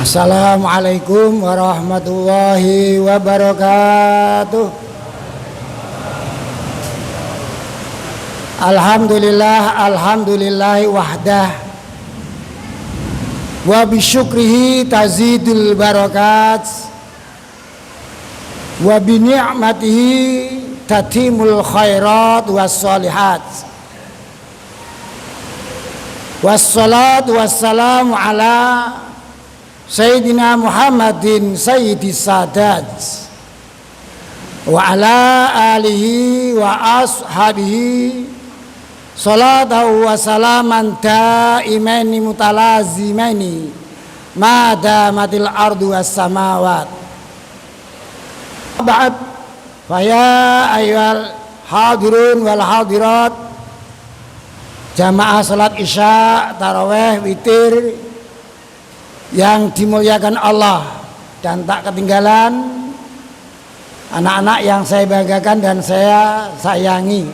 Assalamualaikum warahmatullahi wabarakatuh. Alhamdulillahi wahdah wa bisyukrihi tazidul barakat wa bi ni'matihi tatimul khairat was solihat. Wassalatu wassalamu ala Sayyidina Muhammadin Sayyidis Sadat wa ala alihi wa ashabihi salatu wa salaman da'imaini mutalazimaini ma damatil ardu was samawat. Ba'd fa ya ayyuhal hadirun wal hadirat, jamaah salat isya, tarawih, witir yang dimuliakan Allah dan tak ketinggalan anak-anak yang saya banggakan dan saya sayangi.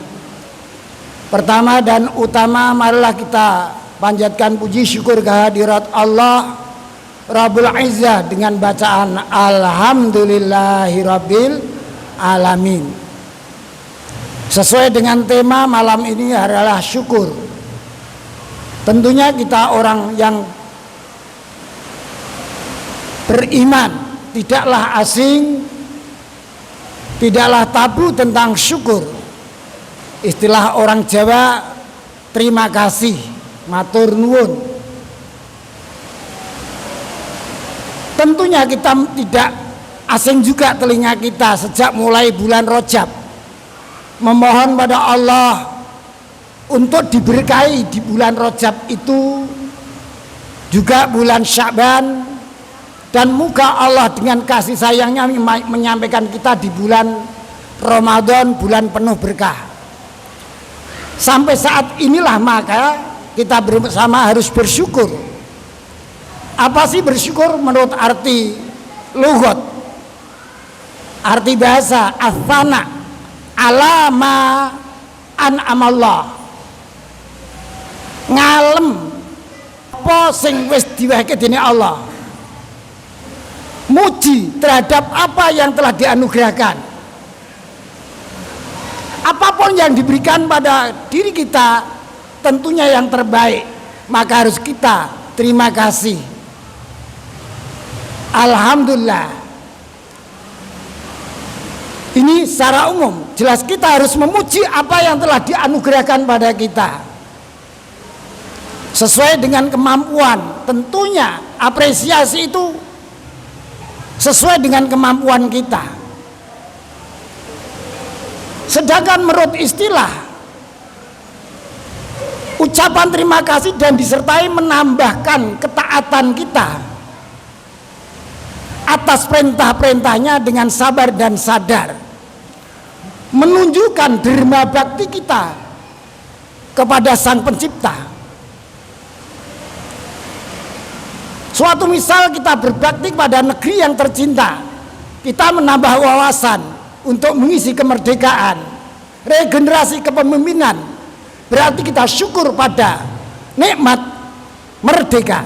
Pertama dan utama, marilah kita panjatkan puji syukur kehadirat Allah Rabbul Izzah dengan bacaan Alhamdulillahirabbil alamin. Sesuai dengan tema malam ini adalah syukur. Tentunya kita orang yang beriman tidaklah asing, tidaklah tabu tentang syukur. Istilah orang Jawa, terima kasih, matur nuwun. Tentunya kita tidak asing juga telinga kita sejak mulai bulan Rajab memohon pada Allah untuk diberkahi di bulan Rajab itu, juga bulan Sya'ban, dan moga Allah dengan kasih sayangnya menyampaikan kita di bulan Ramadan, bulan penuh berkah. Sampai saat inilah maka kita bersama harus bersyukur. Apa sih bersyukur menurut arti lughat, arti bahasa? Athana alama an'amallah, ngalem apa sing wis diwehke dening Allah, muji terhadap apa yang telah dianugerahkan. Apapun yang diberikan pada diri kita tentunya yang terbaik, maka harus kita terima kasih. Alhamdulillah. Ini secara umum, jelas kita harus memuji apa yang telah dianugerahkan pada kita sesuai dengan kemampuan. Tentunya apresiasi itu sesuai dengan kemampuan kita. Sedangkan menurut istilah, ucapan terima kasih dan disertai menambahkan ketaatan kita atas perintah-perintahnya dengan sabar dan sadar, menunjukkan derma bakti kita kepada Sang Pencipta. Suatu misal, kita berbakti pada negeri yang tercinta, kita menambah wawasan untuk mengisi kemerdekaan, regenerasi kepemimpinan, berarti kita syukur pada nikmat merdeka.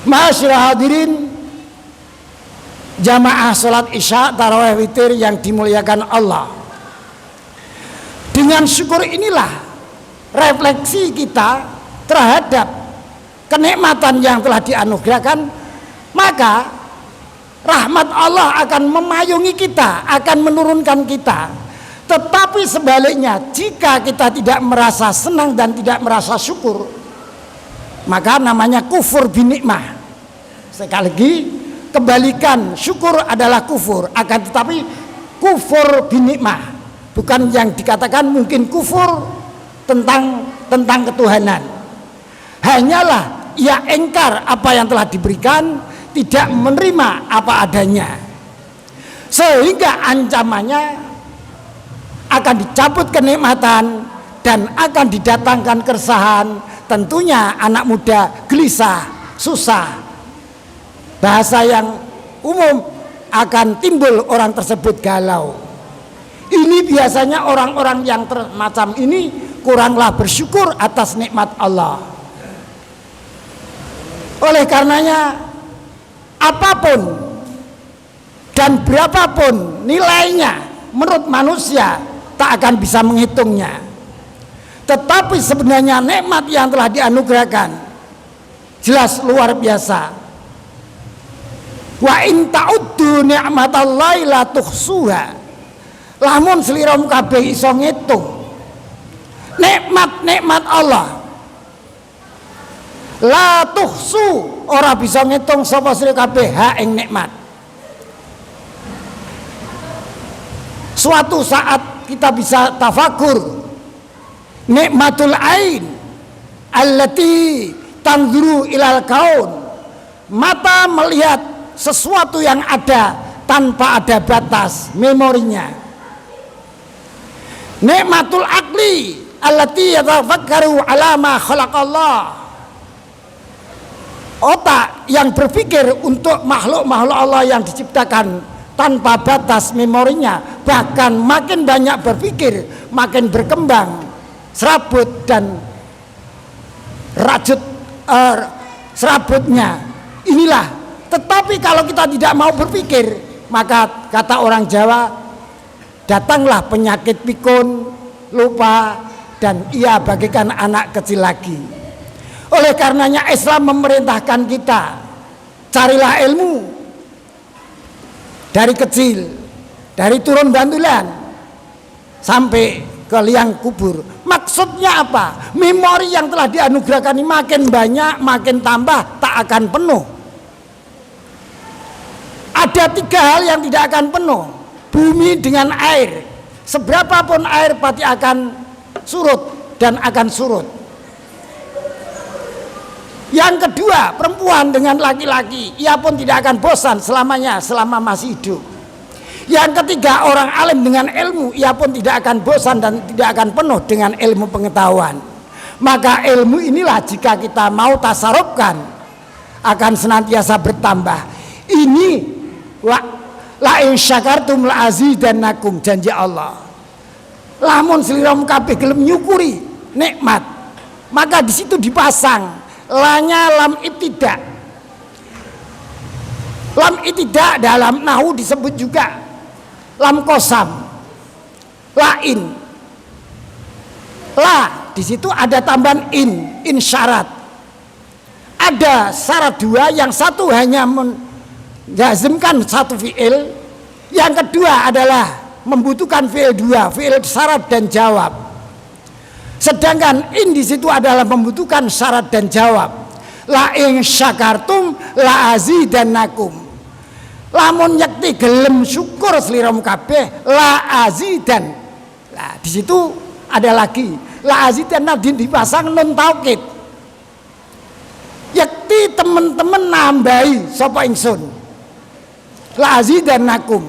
Ma'asyiral hadirin, jamaah salat isya, tarawih, witir yang dimuliakan Allah. Dengan syukur inilah refleksi kita terhadap kenikmatan yang telah dianugerahkan, maka rahmat Allah akan memayungi kita, akan menurunkan kita. Tetapi sebaliknya, jika kita tidak merasa senang dan tidak merasa syukur, maka namanya kufur binikmah. Sekali lagi, kebalikan syukur adalah kufur, akan tetapi kufur binikmah, bukan yang dikatakan mungkin kufur tentang ketuhanan. Hanyalah ia engkar apa yang telah diberikan, tidak menerima apa adanya, sehingga ancamannya akan dicabut kenikmatan dan akan didatangkan keresahan. Tentunya anak muda gelisah, susah. Bahasa yang umum, akan timbul orang tersebut galau. Ini biasanya orang-orang yang macam ini kuranglah bersyukur atas nikmat Allah. Oleh karenanya apapun dan berapapun nilainya menurut manusia tak akan bisa menghitungnya. Tetapi sebenarnya nikmat yang telah dianugerahkan jelas luar biasa. Wa in ta'uddu ni'matallahi la tuhsuha. Lamun selirom kabeh iso ngitung nikmat-nikmat Allah, la tuhsu, ora bisa ngitung sapa sira kabeh ha ing nikmat. Suatu saat kita bisa tafakur nikmatul ain allati tanzuru ilal kaun, mata melihat sesuatu yang ada tanpa ada batas memorinya. Nikmatul akli allati yatafakkaru ala ma khalaqallah, otak yang berpikir untuk makhluk-makhluk Allah yang diciptakan tanpa batas memorinya, bahkan makin banyak berpikir makin berkembang serabut dan rajut serabutnya inilah. Tetapi kalau kita tidak mau berpikir, maka kata orang Jawa, datanglah penyakit pikun, lupa, dan ia bagaikan anak kecil lagi. Oleh karenanya Islam memerintahkan kita, carilah ilmu dari kecil, dari turun bantulan sampai ke liang kubur. Maksudnya apa? Memori yang telah dianugerahkan ini makin banyak, makin tambah, tak akan penuh. Ada 3 hal yang tidak akan penuh. Bumi dengan air, seberapapun air pasti akan surut dan akan surut. Yang kedua, perempuan dengan laki-laki, ia pun tidak akan bosan selamanya selama masih hidup. Yang ketiga, orang alim dengan ilmu, ia pun tidak akan bosan dan tidak akan penuh dengan ilmu pengetahuan. Maka ilmu inilah jika kita mau tasarufkan akan senantiasa bertambah. Ini la in syakartum la azidannakum, janji Allah. Lamun seliram kabeh gelem nyukuri nikmat, maka di situ dipasang lanya lam ibtidak. Lam ibtidak dalam nahwu disebut juga lam kosam, lain. La di situ ada tambahan in syarat. Ada syarat 2, yang satu hanya menjazmkan satu fiil, yang kedua adalah membutuhkan fiil 2, fiil syarat dan jawab. Sedangkan in di situ adalah membutuhkan syarat dan jawab. La in syakartum la azidannakum. Lamun yakti gelem syukur sliramu kabeh la azidan. Nah, di situ ada lagi la azidan nadin dipasang nun taukid. Yakti teman-teman nambahi sapa ingsun. La azidannakum.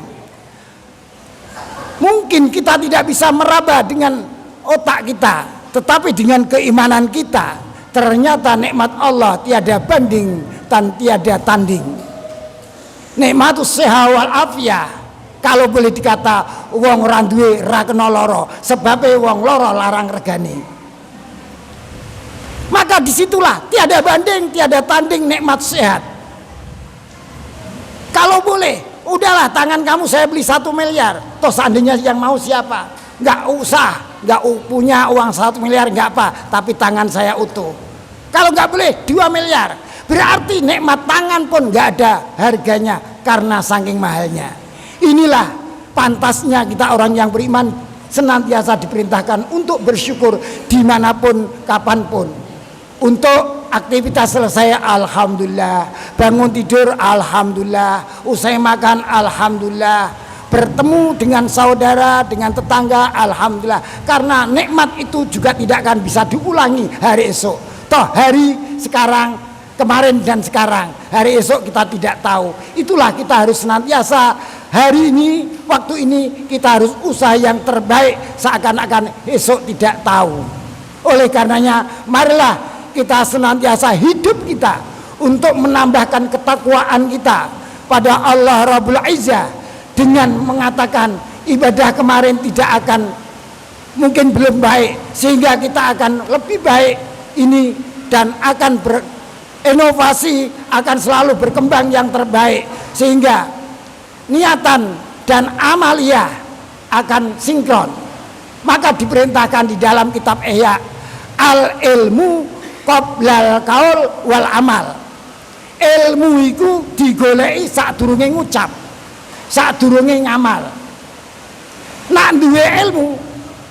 Mungkin kita tidak bisa meraba dengan otak kita, tetapi dengan keimanan kita, ternyata nikmat Allah tiada banding dan tiada tanding. Nikmatus seha wal afiyah, kalau boleh dikata wong ora duwe ra kena lara, sebabe wong lara larang regane. Maka disitulah tiada banding, tiada tanding nikmat sehat. Kalau boleh, udahlah tangan kamu saya beli 1 miliar. Toh seandainya yang mau siapa? Nggak usah, nggak punya uang 1 miliar nggak apa, tapi tangan saya utuh. Kalau nggak boleh 2 miliar, berarti nikmat tangan pun nggak ada harganya karena saking mahalnya. Inilah pantasnya kita orang yang beriman senantiasa diperintahkan untuk bersyukur dimanapun, kapanpun. Untuk aktivitas selesai, alhamdulillah. Bangun tidur, alhamdulillah. Usai makan, alhamdulillah. Bertemu dengan saudara, dengan tetangga, alhamdulillah. Karena nikmat itu juga tidak akan bisa diulangi hari esok. Toh hari sekarang, kemarin dan sekarang, hari esok kita tidak tahu. Itulah kita harus senantiasa hari ini, waktu ini kita harus usaha yang terbaik, seakan-akan esok tidak tahu. Oleh karenanya, marilah kita senantiasa hidup kita untuk menambahkan ketakwaan kita pada Allah Rabbul Izzah dengan mengatakan ibadah kemarin tidak akan mungkin belum baik, sehingga kita akan lebih baik ini dan akan inovasi akan selalu berkembang yang terbaik, sehingga niatan dan amalia akan sinkron. Maka diperintahkan di dalam kitab Ihya, al ilmu qoblal qaul wal amal. Ilmu itu digoleki sadurunge ngucap, sadurunge ngamal. Nak duwe ilmu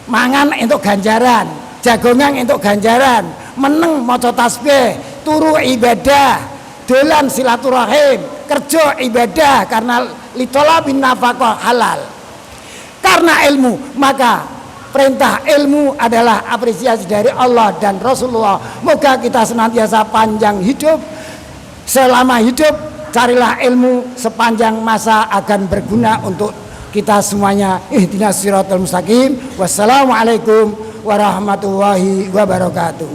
mangan entuk ganjaran, jagongan entuk ganjaran, meneng maca tasbih, turu ibadah, dolan silaturahim, kerja ibadah karena litolabin nafkah halal. Karena ilmu, maka perintah ilmu adalah apresiasi dari Allah dan Rasulullah. Moga kita senantiasa panjang hidup. Selama hidup carilah ilmu, sepanjang masa akan berguna untuk kita semuanya. Ihdinas siratal mustaqim. Wassalamualaikum warahmatullahi wabarakatuh.